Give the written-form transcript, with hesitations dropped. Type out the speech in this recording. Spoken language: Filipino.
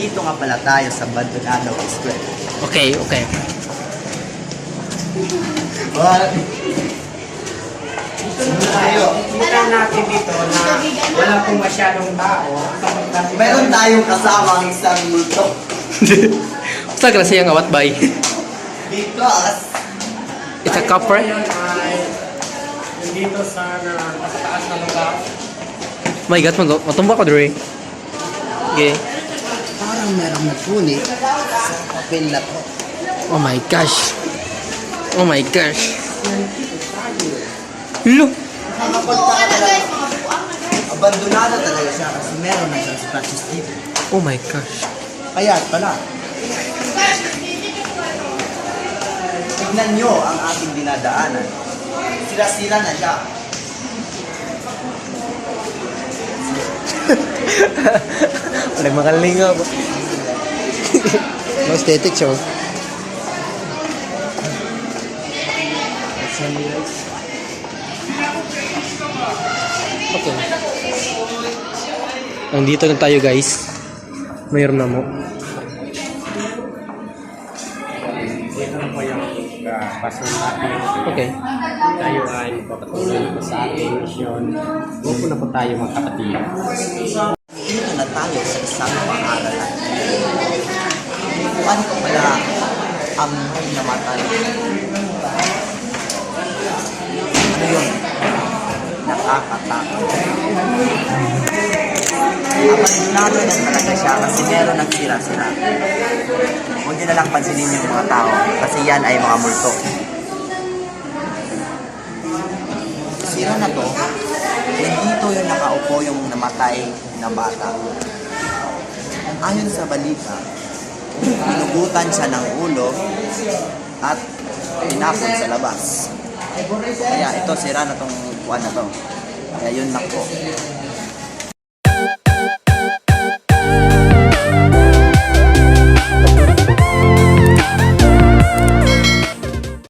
nandito nga pala tayo sa Abandonado Square. Okay, okay. What? Tayo. Kita natin dito na wala pong masyadong tao. Meron tayong kasamang isang multo. Sa klase yung awat bay. Because It's a copper. Ngayon ay nandito sa taas na lugar. My God, matumba ko dre. Okay. parang merong nagpuni sa papel na to. Oh my gosh. Oh my gosh. Hello. Nakakapunta ka talaga. Abandonado talaga siya kasi meron na siyang scratches dito. Oh my gosh. Kaya pala. Tignan nyo ang ating dinadaanan. Sira-sira na siya. Wala makalinga ba? No aesthetic show. Okay. Nandito na tayo guys. Mayroon na mo. Dito na po yung pasok natin. Okay. Tayo ay magpapatuloy po sa ating misyon. Huwag po na po tayo magkapatid. Dito na tayo sa isang paaralan. Paano ko pala ang may namatay? Ano yun? Nakakatakot. Abandonado na talaga siya kasi meron ng sira-sira. Huwag nyo na lang pansinin yung mga tao kasi yan ay mga multo. Sira na to. Nandito yung nakaupo yung namatay na bata. Ayon sa balita, pinugutan siya ng ulo at tinapon sa labas. Kaya ito, sira na tong buwan na to. Kaya yun lang po.